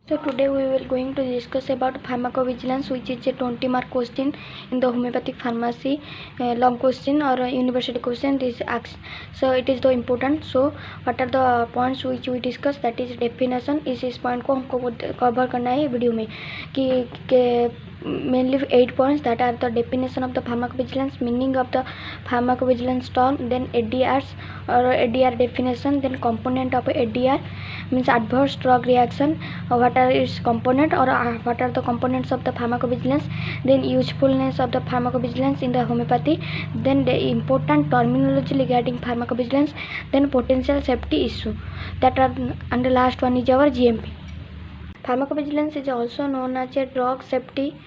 So today we will going to discuss about pharmacovigilance, which is a 20 mark question in the homeopathic pharmacy, long question or university question. So it is the important. So what are the points which we discuss? That is definition. इस point को हमको cover करना है video में कि mainly 8 points that are the definition of the pharmacovigilance, meaning of the pharmacovigilance term, then ADRs or ADR definition, then component of ADR means adverse drug reaction, what are its component or what are the components of the pharmacovigilance, then usefulness of the pharmacovigilance in the homeopathy, then the important terminology regarding pharmacovigilance, then potential safety issue that are, and the last one is our GMP. Pharmacovigilance is also known as a drug safety.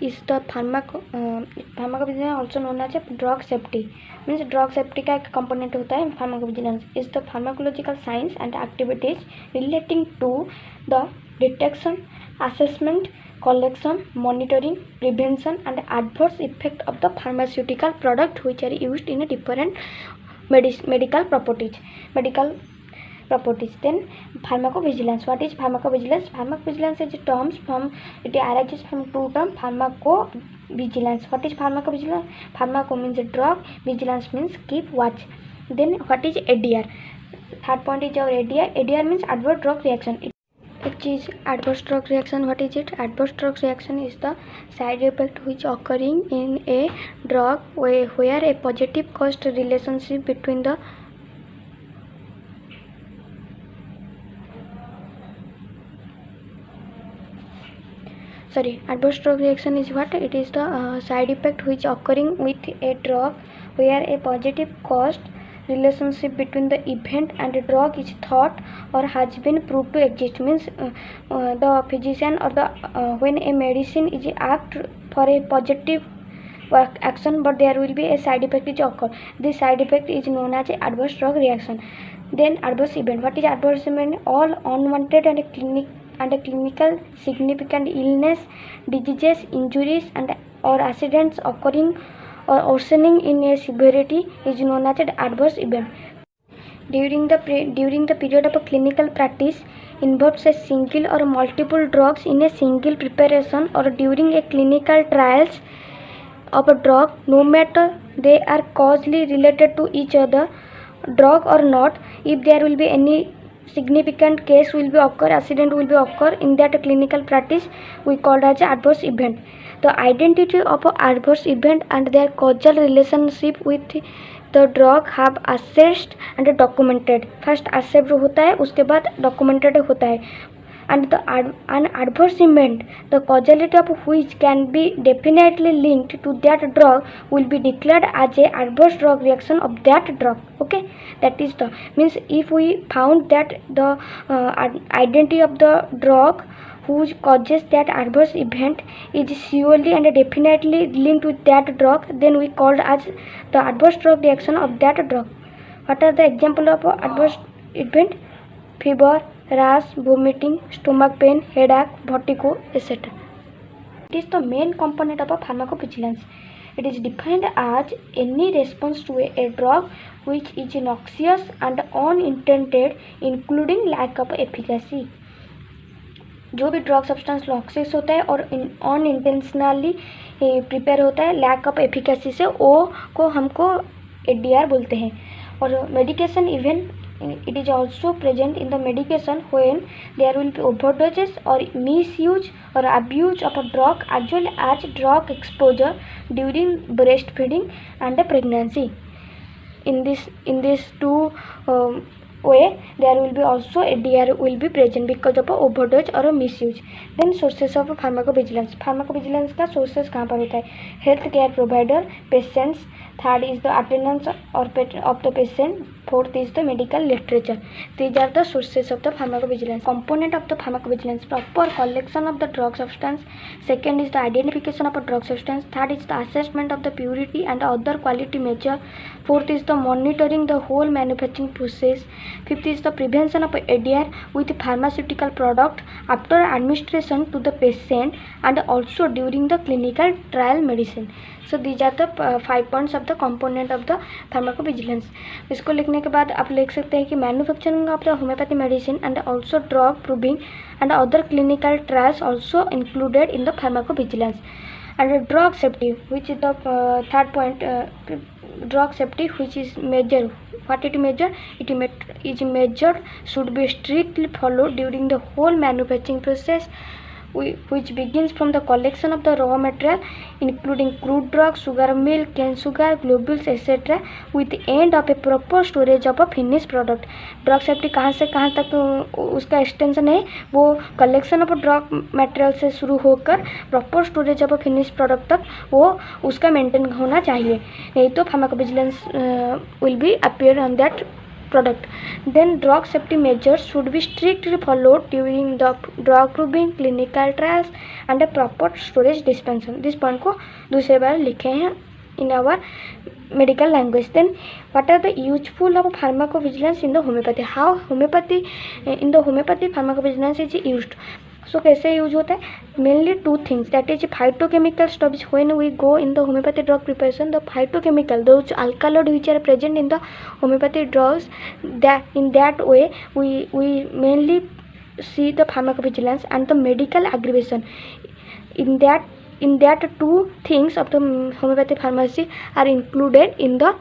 Is the pharmacovigilance also known as a drug safety, means drug safety का एक component होता है pharmacovigilance. Is the pharmacological science and activities relating to the detection, assessment, collection, monitoring, prevention and adverse effect of the pharmaceutical product which are used in a different medical properties. Then pharmacovigilance. What is pharmacovigilance? Pharmacovigilance is terms from, it arises from two terms, pharmacovigilance. What is pharmacovigilance? Pharmaco means drug, vigilance means keep watch. Then what is ADR? Third point is our ADR. ADR means adverse drug reaction. Which is adverse drug reaction? What is it? Adverse drug reaction is the side effect which occurring in a drug where a positive cost relationship between the adverse drug reaction is what? It is the side effect which occurring with a drug where a positive cost relationship between the event and the drug is thought or has been proved to exist. Means the physician or the when a medicine is act for a positive action, but there will be a side effect which occur. This side effect is known as adverse drug reaction. Then adverse event. What is adverse event? All unwanted and clinical significant illness, diseases, injuries and or accidents occurring or worsening in a severity is known as an adverse event. During the period of a clinical practice involves a single or multiple drugs in a single preparation, or during a clinical trials of a drug, no matter they are causally related to each other, drug or not, if there will be any significant case will be occur, accident will be occur in that clinical practice, we call as adverse event. The identity of a adverse event and their causal relationship with the drug have assessed and documented. First assessed होता है, उसके बाद documented होता है. And an adverse event, the causality of which can be definitely linked to that drug, will be declared as a adverse drug reaction of that drug. Okay, that is the means if we found that the identity of the drug whose causes that adverse event is surely and definitely linked with that drug, then we called as the adverse drug reaction of that drug. What are the example of adverse event? Fever, rash, vomiting, stomach pain, headache, vertigo, etc. It is the main component of a pharmacovigilance. It is defined as any response to a drug which is noxious and unintended, including lack of efficacy. जो भी drug substance noxious होता है और unintentionally prepare होता है lack of efficacy से, वो को हमको ADR बोलते हैं. और medication even it is also present in the medication when there will be overdoses or misuse or abuse of a drug, as well as drug exposure during breastfeeding and pregnancy. In this two way, there will be also ADR will be present because of a overdose or a misuse. Then sources of pharmacovigilance. Pharmacovigilance का sources कहाँ पर होता है? Health care provider, patients. Third is the attendance of the patient. Fourth is the medical literature. These are the sources of the pharmacovigilance. Component of the pharmacovigilance: proper collection of the drug substance. Second is the identification of a drug substance. Third is the assessment of the purity and other quality measure. Fourth is the monitoring the whole manufacturing process. Fifth is the prevention of ADR with pharmaceutical product after administration to the patient and also during the clinical trial medicine. So these are the 5 points of the component of the pharmacovigilance. इसको लिखने के बाद आप लिख सकते हैं कि manufacturing of the homeopathy medicine and also drug proving and other clinical trials also included in the pharmacovigilance. And drug safety, which is the third point. Drug safety, which is measured, what it measure, is measured, should be strictly followed during the whole manufacturing process, which begins from the collection of the raw material including crude drugs, sugar, milk, cane sugar, globules, etc., with the end of a proper storage of a finished product. Drug safety कहाँ से कहाँ तक उसका extension है, वो collection of drug material से शुरू होकर proper storage of finish product तक वो उसका मेंटेन होना चाहिए, नहीं तो pharmacovigilance will be appear on that product. Then drug safety measures should be strictly followed during the drug proving, clinical trials and a proper storage dispensation. This point को दूसरे बार लिखे हैं in our medical language. Then what are the useful of pharmacovigilance in the homeopathy? How homeopathy in the homeopathy pharmacovigilance is used. So कैसे use होता है? Mainly two things, that is phytochemical stubs. When we go in the homoeopathy drug preparation, the phytochemical, those alkaloid which are present in the homeopathy drugs, that in that way we mainly see the pharmacovigilance and the medical aggravation. In that two things of the homeopathy pharmacy are included in the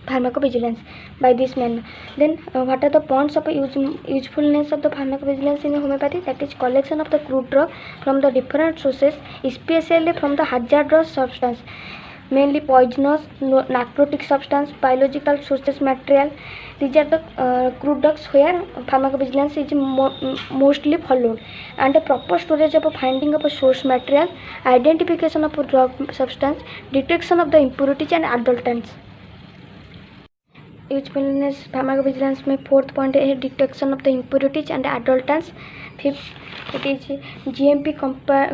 pharmacovigilance by this manner. Then what are the points of usefulness of the pharmacovigilance in homeopathy? That is collection of the crude drug from the different sources, especially from the hazardous substance, mainly poisonous, narcotic substance, biological sources material. These are the crude drugs where pharmacovigilance is mostly followed, and the proper storage of a finding of a source material, identification of a drug substance, detection of the impurities and adulterants. Usefulness pharmacovigilance में fourth point है detection of the impurities and adulterants. Fifth it is GMP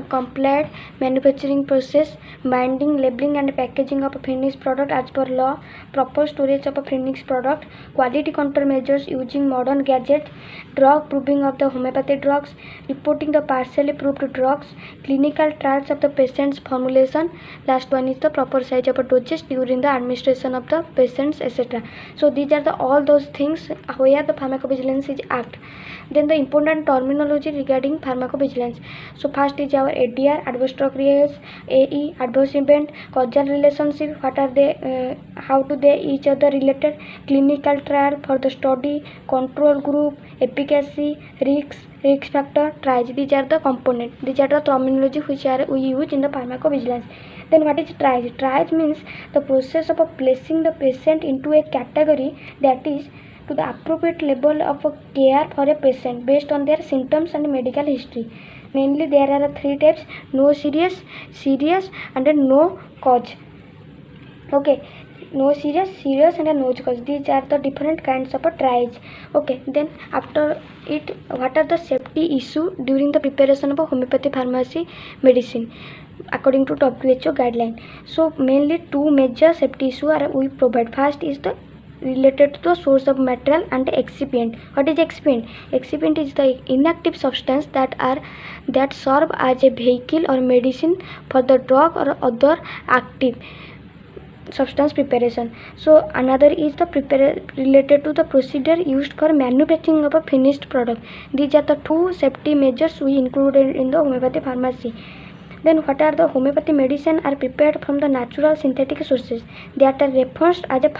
compliant manufacturing process, binding, labeling and packaging of a finished product as per law, proper storage of a finished product, quality control measures using modern gadgets, drug proving of the homeopathy drugs, reporting the partially proved drugs, clinical trials of the patient's formulation. Last one is the proper size of a dosage during the administration of the patients, etc. So these are all those things where the pharmacovigilance is act. Then the important terminology regarding pharmacovigilance. So first is our ADR, adverse drug reactions, AE, adverse event, causal relationship, what are they, how do they each other related, clinical trial for the study, control group, efficacy, risk factor, trials. These are the components, these are the terminology which we use in the pharmacovigilance. Then what is triage? Triage means the process of placing the patient into a category, that is to the appropriate level of care for a patient based on their symptoms and medical history. Mainly there are three types: no serious, serious and no cause. Okay, no serious and no cause. These are the different kinds of a triage. Okay, then after it, what are the safety issue during the preparation of a homeopathy pharmacy medicine according to WHO guideline? So mainly two major safety issue are we provide. First is the related to the source of material and excipient. What is excipient? Excipient is the inactive substance that serve as a vehicle or medicine for the drug or other active substance preparation. So another is the related to the procedure used for manufacturing of a finished product. These are the two safety measures we included in the homeopathy pharmacy. Then what are the homeopathy medicine are prepared from the natural synthetic sources that are referenced as a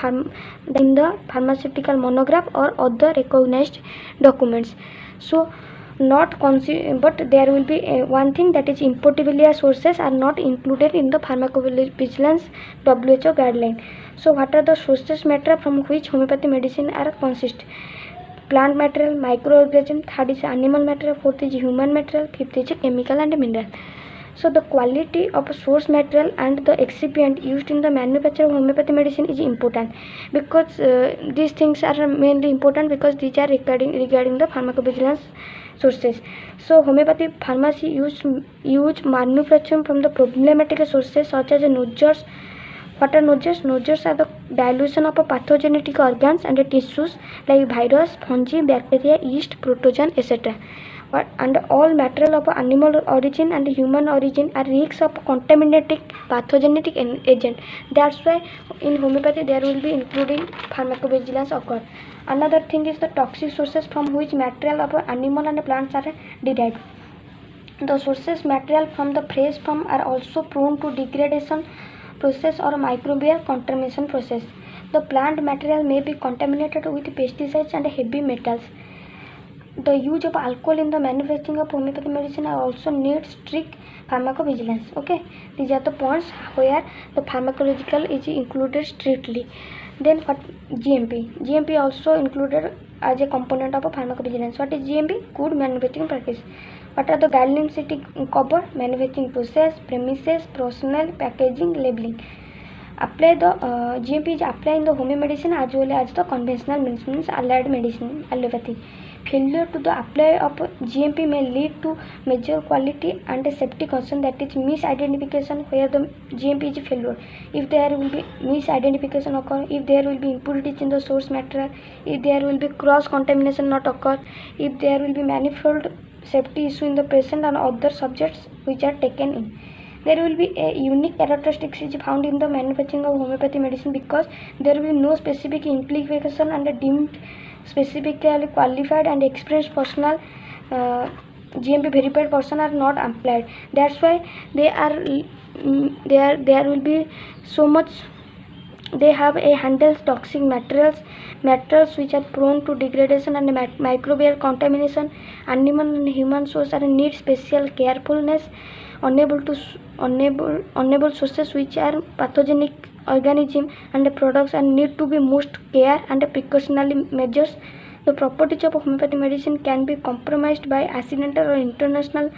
in the pharmaceutical monograph or other recognized documents. So but there will be one thing, that is importabilia sources are not included in the pharmacovigilance WHO guideline. So what are the sources material from which homeopathy medicine are consist? Plant material, microorganism, third is animal material, fourth is human material, fifth is chemical and mineral. So the quality of source material and the excipient used in the manufacture of homeopathy medicine is important, because these things are mainly important because these are regarding the pharmacovigilance sources. So homeopathy pharmacy use manufacturing from the problematic sources such as nodules. What are nodules? Nodules are the dilution of a pathogenic organs and tissues like virus, fungi, bacteria, yeast, protozoan, etc. and all material of animal origin and human origin are risks of contaminating pathogenic agent. That's why in homeopathy there will be including pharmacovigilance occur. Another thing is the toxic sources from which material of animal and plants are derived. The sources material from the fresh form are also prone to degradation process or microbial contamination process. The plant material may be contaminated with pesticides and heavy metals. The use of alcohol in the manufacturing of homeopathy medicine also needs strict pharmacovigilance. Okay, these are the points where the pharmacological is included strictly. Then what GMP? GMP also included as a component of a pharmacovigilance. What is GMP? Good manufacturing practice. What are the guidelines it cover? Manufacturing process, premises, personnel, packaging, labeling. Apply the GMP is applied in the homeo medicine as well as the conventional medicine, allied medicine, allopathy. Failure to the apply of GMP may lead to major quality and safety concern, that is misidentification where the GMP is failure. If there will be misidentification occur, if there will be impurities in the source material, if there will be cross contamination not occur, if there will be manifold safety issue in the patient and other subjects which are taken in. There will be a unique characteristics is found in the manufacturing of homeopathy medicine because there will be no specific implication and a deemed specifically qualified and experienced personnel, GMP verified person are not applied. That's why there will be so much. They have a handles toxic materials which are prone to degradation and microbial contamination. Animal and human source are need special carefulness. Unable sources which are pathogenic organism and products and need to be most care and precautionary measures. The properties of homeopathy medicine can be compromised by accidental or intentional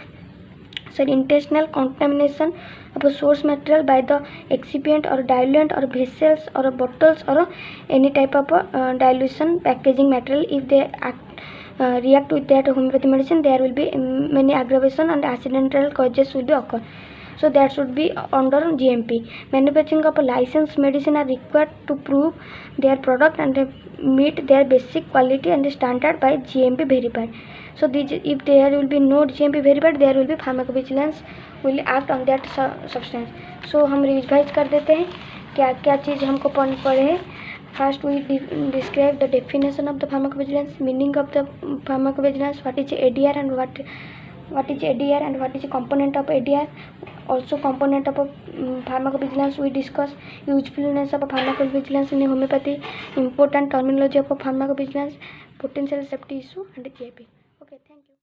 contamination of a source material by the excipient or diluent or vessels or bottles or any type of dilution packaging material. If they react with that homeopathy medicine, there will be many aggravation and accidental causes will be occur. So that should be under GMP. Manufacturing of a licensed medicine are required to prove their product and meet their basic quality and standard by GMP verified. So if there will be no GMP verified, there will be pharmacovigilance will act on that substance. So हम revise कर देते हैं क्या क्या चीज़ हमको पढ़े हैं. First we describe the definition of the pharmacovigilance, meaning of the pharmacovigilance, what is ADR and what is ADR and what is a component of ADR. Also component of pharmacovigilance we discuss, usefulness of pharmacovigilance in homeopathy, important terminology of pharmacovigilance, potential safety issue and GAP. Okay, thank you.